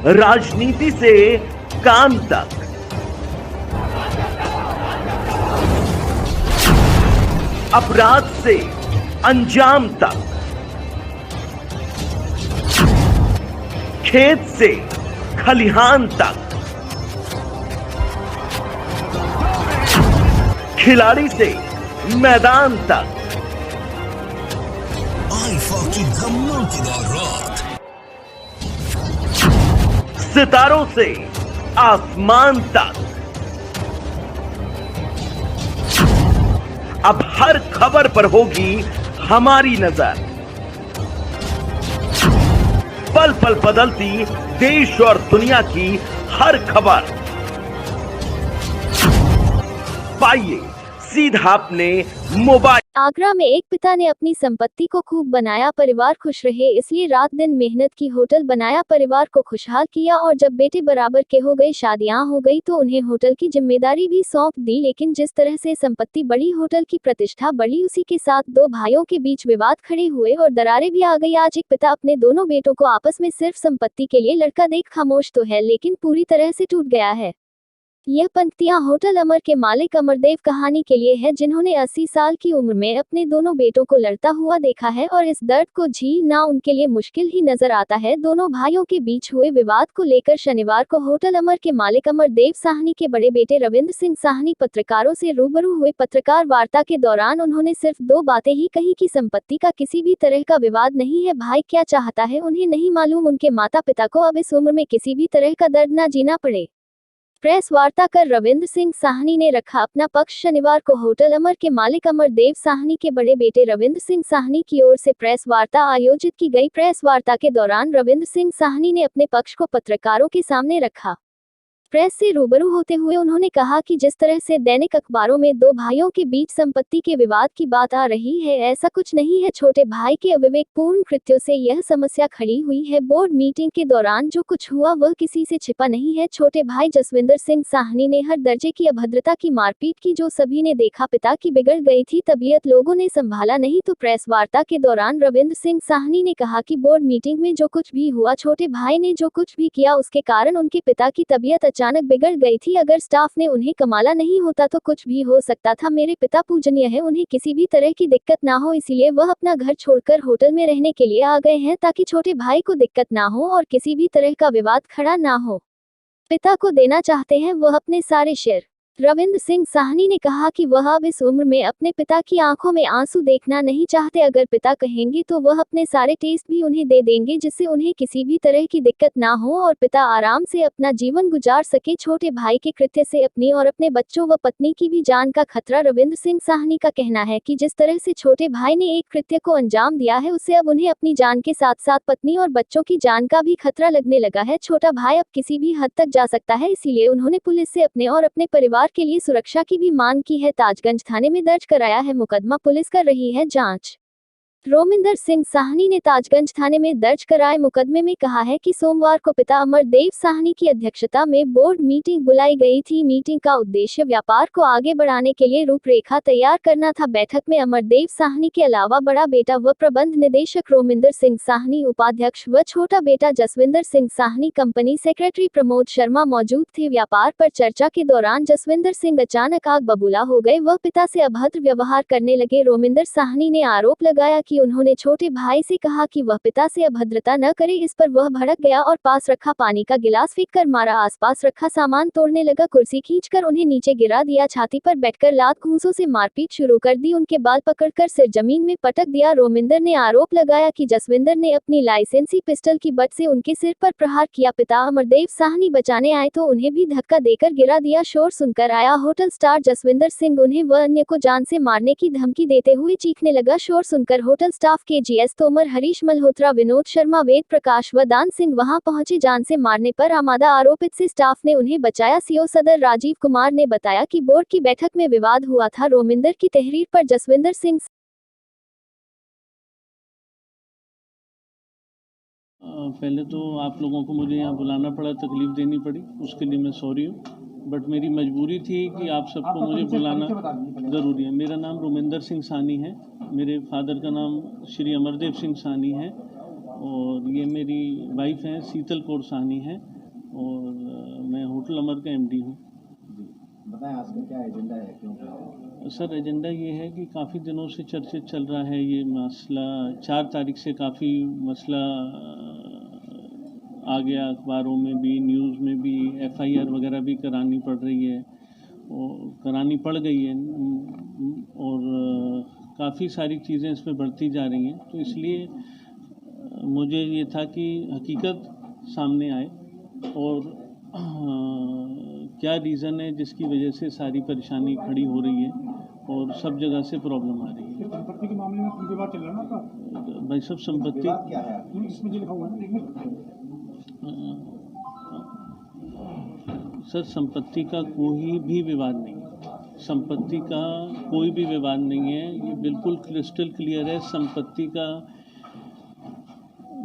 राजनीति से काम तक, अपराध से अंजाम तक, खेत से खलिहान तक, खिलाड़ी से मैदान तक, आईफा की धमाकेदार रात, सितारों से आसमान तक, अब हर खबर पर होगी हमारी नजर। पल पल बदलती देश और दुनिया की हर खबर पाइए सीधा अपने मोबाइल। आगरा में एक पिता ने अपनी संपत्ति को खूब बनाया, परिवार खुश रहे इसलिए रात दिन मेहनत की, होटल बनाया, परिवार को खुशहाल किया और जब बेटे बराबर के हो गए, शादियां हो गई तो उन्हें होटल की जिम्मेदारी भी सौंप दी। लेकिन जिस तरह से संपत्ति बढ़ी, होटल की प्रतिष्ठा बढ़ी, उसी के साथ दो भाइयों के बीच विवाद खड़े हुए और दरारें भी आ गई। आज एक पिता अपने दोनों बेटों को आपस में सिर्फ संपत्ति के लिए लड़का देख खामोश तो है, लेकिन पूरी तरह से टूट गया है। यह पंक्तियां होटल अमर के मालिक अमरदेव कहानी के लिए है, जिन्होंने 80 साल की उम्र में अपने दोनों बेटों को लड़ता हुआ देखा है और इस दर्द को झेलना उनके लिए मुश्किल ही नजर आता है। दोनों भाइयों के बीच हुए विवाद को लेकर शनिवार को होटल अमर के मालिक अमरदेव साहनी के बड़े बेटे रविंद्र सिंह साहनी पत्रकारों से रूबरू हुए। पत्रकार वार्ता के दौरान उन्होंने सिर्फ दो बातें ही कही कि संपत्ति का किसी भी तरह का विवाद नहीं है, भाई क्या चाहता है उन्हें नहीं मालूम, उनके माता पिता को अब इस उम्र में किसी भी तरह का दर्द न जीना पड़े। प्रेस वार्ता कर रविंद्र सिंह साहनी ने रखा अपना पक्ष। शनिवार को होटल अमर के मालिक अमरदेव साहनी के बड़े बेटे रविंद्र सिंह साहनी की ओर से प्रेस वार्ता आयोजित की गई। प्रेस वार्ता के दौरान रविंद्र सिंह साहनी ने अपने पक्ष को पत्रकारों के सामने रखा। प्रेस से रूबरू होते हुए उन्होंने कहा कि जिस तरह से दैनिक अखबारों में दो भाइयों के बीच संपत्ति के विवाद की बात आ रही है, ऐसा कुछ नहीं है। छोटे भाई के अविवेकपूर्ण कृत्यों से यह समस्या खड़ी हुई है। बोर्ड मीटिंग के दौरान जो कुछ हुआ वह किसी से छिपा नहीं है। छोटे भाई जसविंदर सिंह साहनी ने हर दर्जे की अभद्रता की, मारपीट की, जो सभी ने देखा। पिता की बिगड़ गई थी तबीयत, लोगों ने संभाला नहीं। तो प्रेस वार्ता के दौरान रविंद्र सिंह साहनी ने कहा कि बोर्ड मीटिंग में जो कुछ भी हुआ, छोटे भाई ने जो कुछ भी किया, उसके कारण उनके पिता की तबीयत अचानक बिगड़ गई थी। अगर स्टाफ ने उन्हें कमाला नहीं होता तो कुछ भी हो सकता था। मेरे पिता पूजनीय है, उन्हें किसी भी तरह की दिक्कत ना हो, इसीलिए वह अपना घर छोड़कर होटल में रहने के लिए आ गए हैं, ताकि छोटे भाई को दिक्कत ना हो और किसी भी तरह का विवाद खड़ा ना हो। पिता को देना चाहते हैं वह अपने सारे शेयर। रविंद्र सिंह साहनी ने कहा कि वह अब इस उम्र में अपने पिता की आंखों में आंसू देखना नहीं चाहते। अगर पिता कहेंगे तो वह अपने सारे टेस्ट भी उन्हें दे देंगे, जिससे उन्हें किसी भी तरह की दिक्कत ना हो और पिता आराम से अपना जीवन गुजार सके। छोटे भाई के कृत्य से अपनी और अपने बच्चों व पत्नी की भी जान का खतरा। रविंद्र सिंह साहनी का कहना है कि जिस तरह से छोटे भाई ने एक कृत्य को अंजाम दिया है, उससे अब उन्हें अपनी जान के साथ साथ पत्नी और बच्चों की जान का भी खतरा लगने लगा है। छोटा भाई अब किसी भी हद तक जा सकता है, इसीलिए उन्होंने पुलिस से अपने और अपने परिवार के लिए सुरक्षा की भी मांग की है। ताजगंज थाने में दर्ज कराया है मुकदमा, पुलिस कर रही है जांच। रोमिंदर सिंह साहनी ने ताजगंज थाने में दर्ज कराए मुकदमे में कहा है कि सोमवार को पिता अमरदेव साहनी की अध्यक्षता में बोर्ड मीटिंग बुलाई गई थी। मीटिंग का उद्देश्य व्यापार को आगे बढ़ाने के लिए रूपरेखा तैयार करना था। बैठक में अमरदेव साहनी के अलावा बड़ा बेटा व प्रबंध निदेशक रोमिंदर सिंह साहनी, उपाध्यक्ष व छोटा बेटा जसविंदर सिंह साहनी, कंपनी सेक्रेटरी प्रमोद शर्मा मौजूद थे। व्यापार पर चर्चा के दौरान जसविंदर सिंह अचानक आग बबूला हो गए, वह पिता से अभद्र व्यवहार करने लगे। रोमिंदर साहनी ने आरोप लगाया कि उन्होंने छोटे भाई से कहा कि वह पिता से अभद्रता न करे। इस पर वह भड़क गया और पास रखा पानी का गिलास फेंक कर मारा, आसपास रखा सामान तोड़ने लगा, कुर्सी खींचकर उन्हें नीचे गिरा दिया, छाती पर बैठकर लात घूंसों से मारपीट शुरू कर दी, उनके बाल पकड़कर सिर जमीन में पटक दिया। रोमिंदर ने आरोप लगाया कि जसविंदर ने अपनी लाइसेंसी पिस्टल की बट से उनके सिर पर प्रहार किया। पिता अमरदेव साहनी बचाने आए तो उन्हें भी धक्का देकर गिरा दिया। शोर सुनकर आया होटल स्टार जसविंदर सिंह उन्हें व अन्य को जान से मारने की धमकी देते हुए चीखने लगा। शोर सुनकर होटल स्टाफ के जीएस तोमर, हरीश मल्होत्रा, विनोद शर्मा, वेद प्रकाश व दान सिंह वहां पहुंचे। जान से मारने पर आमादा आरोपित से स्टाफ ने उन्हें बचाया। सीओ सदर राजीव कुमार ने बताया कि बोर्ड की बैठक में विवाद हुआ था। रोमिंदर की तहरीर पर जसविंदर सिंह पहले तो आप लोगों को मुझे यहाँ बुलाना पड़ा, तकलीफ देनी पड़ी, उसके लिए मैं सॉरी हूँ, बट मेरी मजबूरी थी कि आप सबको मुझे बुलाना ज़रूरी है। मेरा नाम रोमिंदर सिंह साहनी है, मेरे फादर का नाम श्री अमरदेव सिंह साहनी है और ये मेरी वाइफ हैं शीतल कौर साहनी है। और मैं होटल अमर का एमडी हूँ। जी बताएं आज का क्या एजेंडा है, क्यों क्या? सर एजेंडा ये है कि काफ़ी दिनों से चर्चित चल रहा है ये मसला। 4 तारीख से काफ़ी मसला आ गया, अखबारों में भी न्यूज़ में भी FIR वगैरह भी करानी पड़ रही है और करानी पड़ गई है और काफ़ी सारी चीज़ें इसमें बढ़ती जा रही हैं। तो इसलिए मुझे ये था कि हकीकत सामने आए और क्या रीज़न है जिसकी वजह से सारी परेशानी खड़ी हो रही है और सब जगह से प्रॉब्लम आ रही है। संपत्ति के मामले में कोई विवाद चल रहा है ना आपका? भाई सब संपत्ति विवाद क्या है? इसमें जो लिखा हुआ है सर, संपत्ति का कोई भी विवाद नहीं है। संपत्ति का कोई भी विवाद नहीं है, ये बिल्कुल क्रिस्टल क्लियर है। संपत्ति का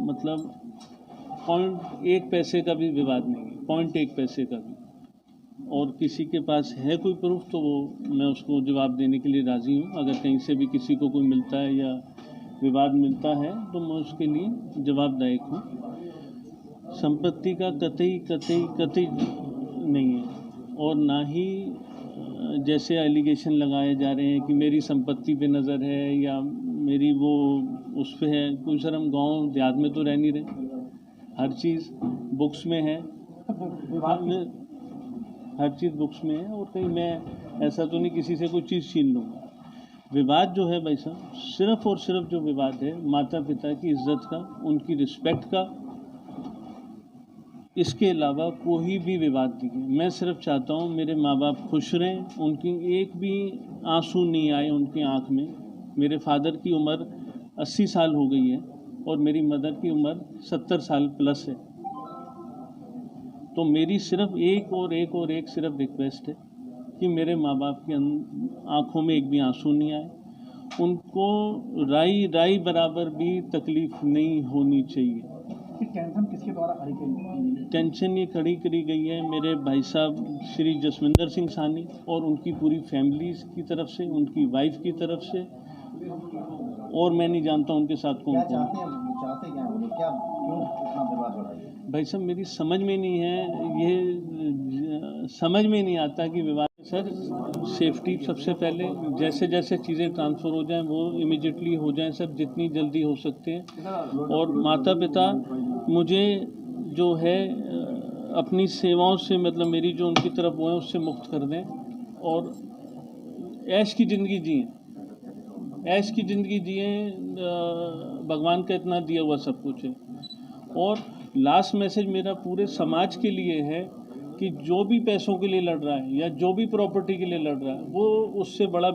मतलब 0.1 पैसे का भी विवाद नहीं है, 0.1 पैसे का भी। और किसी के पास है कोई प्रूफ तो वो मैं उसको जवाब देने के लिए राज़ी हूँ। अगर कहीं से भी किसी को कोई मिलता है या विवाद मिलता है तो मैं उसके लिए जवाबदायक हूँ। संपत्ति का कतई नहीं है और ना ही जैसे एलिगेशन लगाए जा रहे हैं कि मेरी संपत्ति पे नज़र है या मेरी वो उस पे है। कोई सर हम गांव देहात में तो रह नहीं रहे, हर चीज़ बुक्स में है, हर चीज़ बुक्स में है और कहीं मैं ऐसा तो नहीं किसी से कोई चीज़ छीन लूँगा। विवाद जो है भाई साहब, सिर्फ़ और सिर्फ जो विवाद है माता पिता की इज्जत का, उनकी रिस्पेक्ट का, इसके अलावा कोई भी विवाद नहीं है। मैं सिर्फ चाहता हूँ मेरे माँ बाप खुश रहें, उनकी एक भी आंसू नहीं आए उनकी आँख में। मेरे फादर की उम्र 80 साल हो गई है और मेरी मदर की उम्र 70 साल प्लस है। तो मेरी सिर्फ एक सिर्फ रिक्वेस्ट है कि मेरे माँ बाप की आँखों में एक भी आंसू नहीं आए, उनको राई बराबर भी तकलीफ़ नहीं होनी चाहिए। टेंशन किसके द्वारा खड़ी की? टेंशन ये खड़ी करी गई है मेरे भाई साहब श्री जसविंदर सिंह सानी और उनकी पूरी फैमिली की तरफ से, उनकी वाइफ की तरफ से, और मैं नहीं जानता उनके साथ कौन कौन। चाहते क्या हैं? क्या क्यों इतना विवाद बढ़ा है? भाई साहब मेरी समझ में नहीं है, ये समझ में नहीं आता कि विवाद। सर सेफ्टी सबसे पहले, जैसे जैसे चीज़ें ट्रांसफ़र हो जाएं वो इमीडिएटली हो जाएं सर, जितनी जल्दी हो सकते हैं। और माता पिता मुझे जो है अपनी सेवाओं से, मतलब मेरी जो उनकी तरफ वो है उससे मुक्त कर दें और ऐश की ज़िंदगी जिएं, ऐश की ज़िंदगी जिएं। भगवान का इतना दिया हुआ सब कुछ है। और लास्ट मैसेज मेरा पूरे समाज के लिए है कि जो भी पैसों के लिए लड़ रहा है या जो भी प्रॉपर्टी के लिए लड़ रहा है वो उससे बड़ा